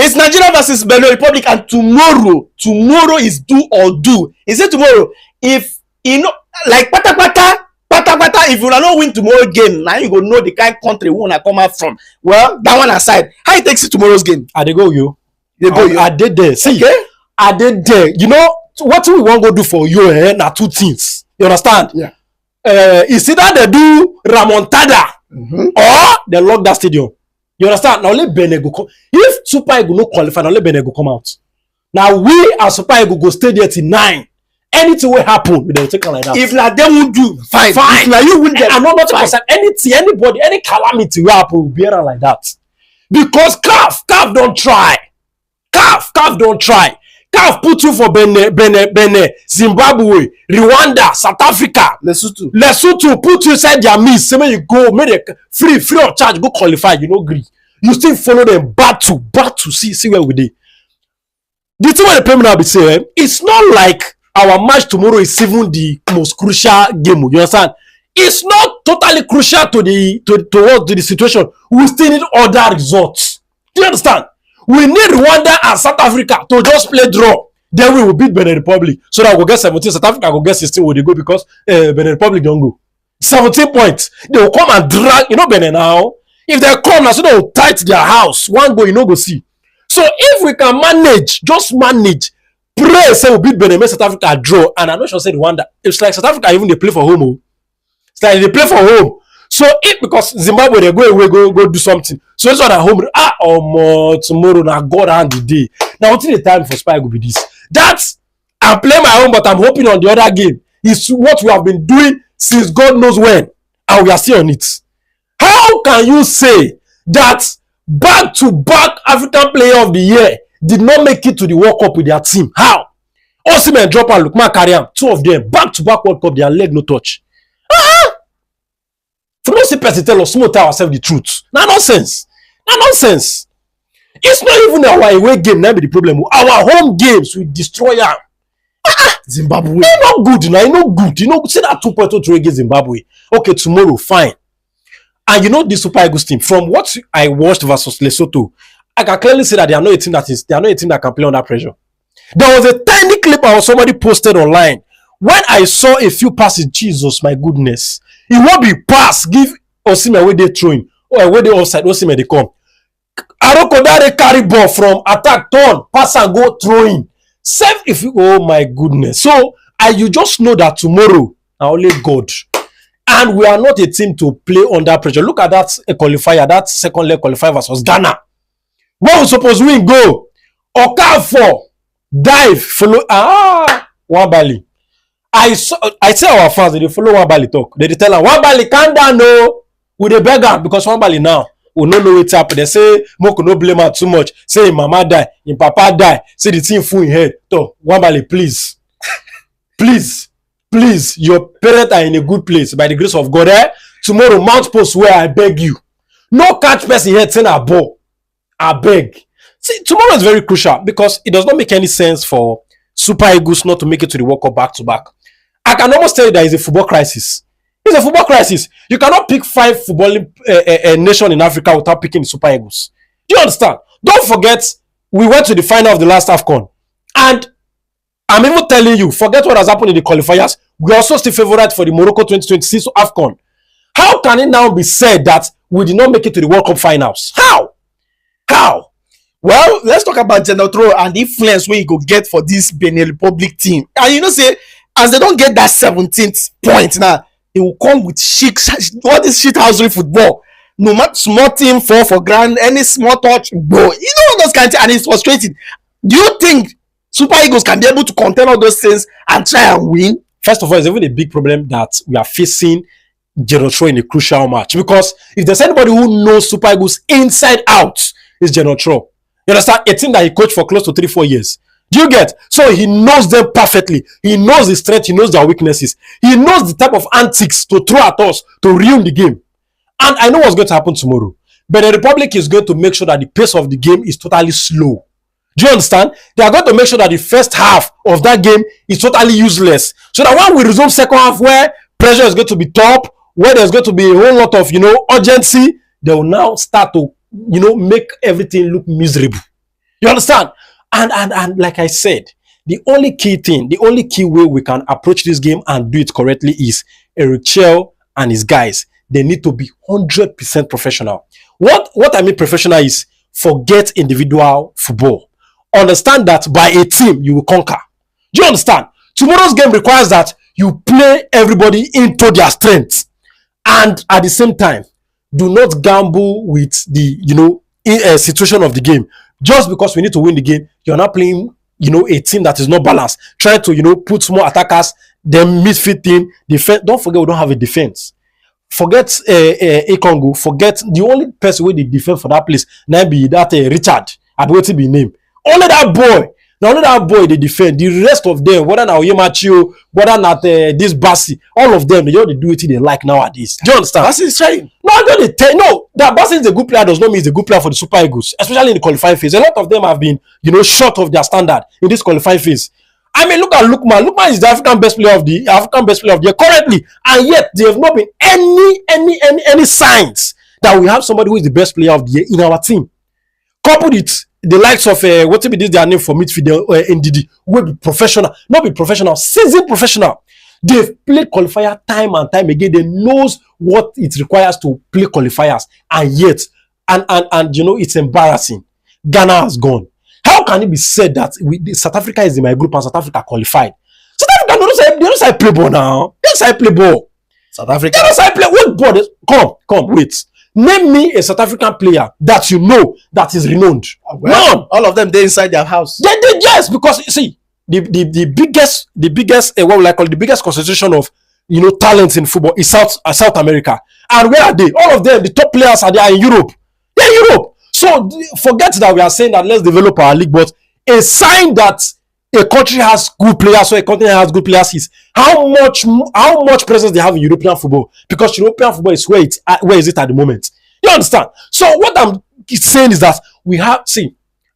It's Nigeria versus Benin Republic, and tomorrow is do or do. He said tomorrow, if you know, like pata, if you don't win tomorrow game, now you go know the kind of country we wanna come out from. Well, that one aside, how it takes it tomorrow's game? I they go you. They go you. I did there. See, okay? I did there. You know what we want to go do for you? Now two things. You understand? Yeah. It's either they do Ramontada or they lock that stadium. You understand? Now let Benin go come. If Super Eagles no qualify, now let Benin go come out. Now we as Super Eagles go stay there till 9. Anything will happen, we don't take it like that. If like them won't do, fine. If like you win them, I'm not concerned. Anything, anybody, any calamity will happen will be around like that. Because CAF don't try. CAF don't try. CAF put you for Benin, Zimbabwe, Rwanda, South Africa, Lesotho put you inside their midst. Say when you go, make it free of charge, go qualify. You know, agree. You still follow them back to see where we did. The thing what the payment now be saying, it's not like our match tomorrow is even the most crucial game. You understand? It's not totally crucial to the situation. We still need other results. Do you understand? We need Rwanda and South Africa to just play draw. Then we will beat Benin Republic. So that we'll get 17. South Africa will get 16 where they go because Benin Republic don't go. 17 points. They will come and drag. You know Benin now. If they come now, so they will tight their house. One go, you know, go see. So if we can manage, just manage, pray, say we beat Benin, make South Africa draw. And I'm not sure say Rwanda. It's like South Africa even they play for home. Oh. It's like they play for home. So if because Zimbabwe they go away, go do something. So this one at home. Tomorrow now God hand the day. Now until the time for Spy will be this. That's I'm playing my own, but I'm hoping on the other game. It's what we have been doing since God knows when, and we are still on it. How can you say that back-to-back African Player of the Year did not make it to the World Cup with their team? How? Osimhen drop and Lukman carry am. Two of them back-to-back World Cup, their leg no touch. For no see person tell us, small tell ourselves the truth. Now nonsense. It's not even our away game now be the problem. Our home games we destroy them. Zimbabwe. It's not good now. It's not good. You know, see that 2.03 against Zimbabwe. Okay, tomorrow, fine. And you know the Super Eagles team, from what I watched versus Lesotho, I can clearly see that they are not a team that can play under pressure. There was a tiny clip of somebody posted online. When I saw a few passes, Jesus, my goodness. It won't be pass, give Osimhen where they throwing, or where they offside, Osimhen they come. Arokodare carry ball from attack, turn, pass and go throwing. Save if you, oh my goodness. So, you just know that tomorrow, only God. And we are not a team to play under pressure. Look at that qualifier, that second leg qualifier versus Ghana. What we supposed win go? Okafor, dive, follow, Wabali. I tell our fans, they follow Wabali talk. They tell her, Wabali calm down, no. We dey beg am because Wabali now we no know what's happening. They say, Moko no blame her too much. Say, him mama die, him papa die. Say, the team full in head. So, Wabali, please. Please, your parents are in a good place by the grace of God. Tomorrow, Mount Post where I beg you. No catch person here saying a ball. I beg. See, tomorrow is very crucial because it does not make any sense for Super Eagles not to make it to the World Cup back to back. I can almost tell you that it's a football crisis. It's a football crisis. You cannot pick 5 footballing nation in Africa without picking the Super Eagles. Do you understand? Don't forget, we went to the final of the last AFCON. And I'm even telling you, forget what has happened in the qualifiers. We are also still favorite for the Morocco 2026 AFCON. How can it now be said that we did not make it to the World Cup finals? How? Well, let's talk about general throw and the influence where you go get for this Benin Republic team. And you know, say, as they don't get that 17th point now, it will come with all this shit housery football. No matter small team fall for grand, any small touch, bro. You know those kind of things, and it's frustrating. Do you think Super Eagles can be able to contain all those things and try and win? First of all, it's even a big problem that we are facing General Throw in a crucial match. Because if there's anybody who knows Super Eagles inside out, it's General Throw. You understand? A team that he coached for close to 3-4 years. Do you get? So he knows them perfectly. He knows the strength. He knows their weaknesses. He knows the type of antics to throw at us to ruin the game. And I know what's going to happen tomorrow. But the Republic is going to make sure that the pace of the game is totally slow. Do you understand? They are going to make sure that the first half of that game is totally useless. So that when we resume second half where pressure is going to be top, where there's going to be a whole lot of, urgency, they will now start to, make everything look miserable. You understand? And like I said, the only key thing, the only key way we can approach this game and do it correctly is Eric Chell and his guys. They need to be 100% professional. What I mean professional is forget individual football. Understand that by a team you will conquer. Do you understand? Tomorrow's game requires that you play everybody into their strengths, and at the same time, do not gamble with the situation of the game. Just because we need to win the game, you're not playing a team that is not balanced. Try to put more attackers, then midfield team, defense. Don't forget we don't have a defense. Forget a Congo. Forget the only person where they defend for that place. Now be that Richard. I be be name. Only that boy. Now only that boy they defend. The rest of them, whether now Yemacho, whether not this Bassi, all of them they do it they like nowadays. Do you understand? Bassi is trying. No, that Bassi is a good player does not mean he's a good player for the Super Eagles, especially in the qualifying phase. A lot of them have been short of their standard in this qualifying phase. I mean, look at Lukman. Lukman is the African best player of the year currently, and yet there have not been any signs that we have somebody who is the best player of the year in our team. Coupled it, the likes of what will be this their name for midfield, NDD, will be professional, not be professional, seasoned professional. They've played qualifier time and time again. They knows what it requires to play qualifiers, and yet, and it's embarrassing. Ghana has gone. How can it be said that South Africa is in my group and South Africa qualified? South Africa they don't say play ball now. They don't say play ball. South Africa. They don't say play. What ball? Come, wait. Name me a South African player that you know that is renowned. Well, none. All of them they inside their house. They yes, because you see the biggest what we like call the biggest concentration of talents in football is South America. And where are they? All of them, the top players are there in Europe. They're in Europe. So forget that we are saying that let's develop our league, but a sign that a country has good players, so a country has good players is how much presence they have in European football, because European football is where is it at the moment. You understand? So what I'm saying is that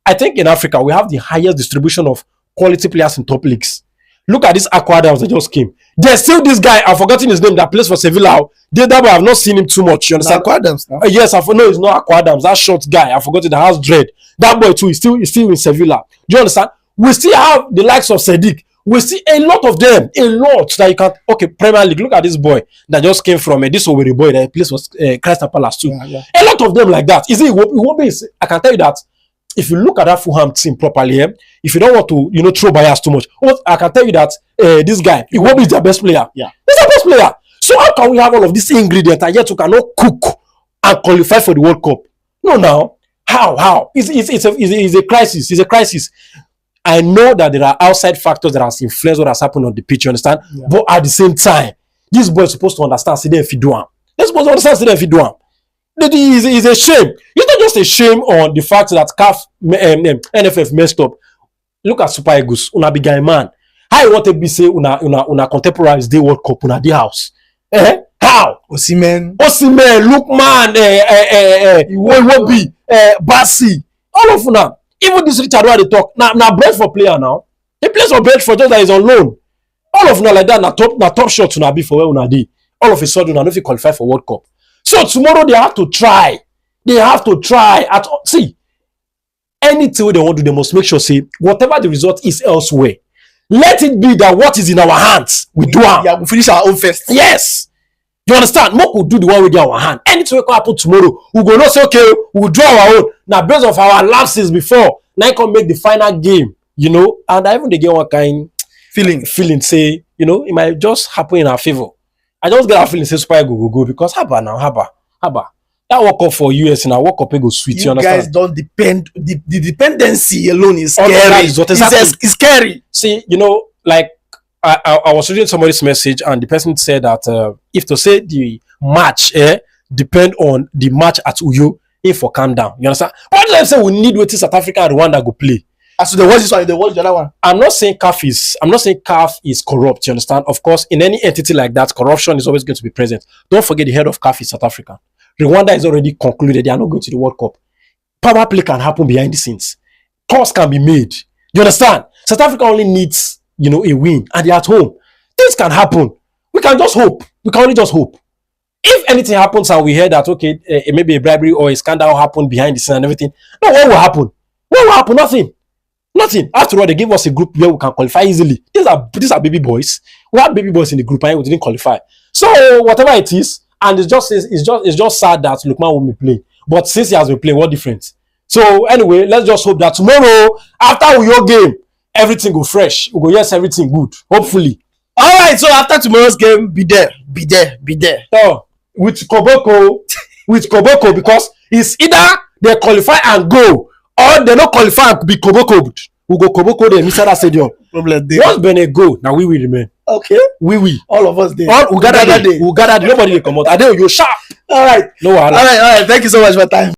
I think in Africa we have the highest distribution of quality players in top leagues. Look at this Aquadams that just came. There's still this guy, I've forgotten his name, that plays for Sevilla. That way I've not seen him too much. You understand? Aquadams now. Yes, no, it's not Aquadams. That short guy, I forgot it, that has dread. That boy too is still in Sevilla. Do you understand? We still have the likes of Sadiq. We see a lot of them, a lot that you can. Okay, Premier League. Look at this boy that just came from this Owerri boy that plays for Crystal Palace too. Yeah. A lot of them like that. I can tell you that if you look at that Fulham team properly, if you don't want to throw bias too much, I can tell you that this guy, Iwobi is their best player. Yeah, he's their best player. So how can we have all of these ingredients and yet you cannot cook and qualify for the World Cup? No, now how? It's a crisis. It's a crisis. I know that there are outside factors that has influenced what has happened on the pitch, you understand? Yeah. But at the same time, this boy is supposed to understand, see them if you do him. They're supposed to understand, see them if you do him. It's a shame. It's not just a shame on the fact that CAF, NFF messed up. Look at Super Eagles, una big guy man. How you want to be say una contemporaries day World Cup, una the house? How? Osimhen, Lookman, Iwobi, Bassi, all of una. Even this Richard where they talk, now Brentford player now. He plays for Brentford just that he's on loan. All of them like that, na top shot to be for where una dey. All of a sudden, I know if you qualify for World Cup. So tomorrow they have to try. See, anything they want to do, they must make sure say whatever the result is elsewhere. Let it be that what is in our hands, we do it. Yeah, we finish our own first. Yes. You understand? More will do the one with our hand. Anything will happen tomorrow, we go not say okay, we'll draw our own. Now, based of our lapses before, now I can make the final game, and I even they get one kind feeling, say, it might just happen in our favor. I just get a feeling say Super go because haba. That World Cup for US and our World Cup go sweet. You understand? Guys don't depend. The dependency alone is scary. It's scary. See, like. I was reading somebody's message and the person said that if to say the match depend on the match at Uyo, if for calm down, you understand? What do I say we need with South Africa and Rwanda go play? As to the watch this one, the watch the other one. I'm not saying CAF is corrupt, you understand? Of course, in any entity like that, corruption is always going to be present. Don't forget the head of CAF is South Africa. Rwanda is already concluded they are not going to the World Cup. Power play can happen behind the scenes. Calls can be made. You understand? South Africa only needs a win, and they're at home. Things can happen. We can just hope. We can only just hope. If anything happens and we hear that maybe a bribery or a scandal happened behind the scene and everything, no, what will happen? What will happen? Nothing. After all, they give us a group where we can qualify easily. These are baby boys. We have baby boys in the group and we didn't qualify. So whatever it is, and it's just sad that Lookman won't be playing. But since he has been playing, what difference? So anyway, let's just hope that tomorrow, after your game, everything go fresh. We go, yes, everything good. Hopefully. All right. So after tomorrow's game, be there. So with Koboko, because it's either they qualify and go, or they not qualify and be Koboko. We go Koboko them inside that stadium. Problem there. Once Benin go, now we will remain. Okay. We. All of us there. We gather there. Nobody will come out. I know you're sharp. All right. No wahala. All right. Thank you so much for your time.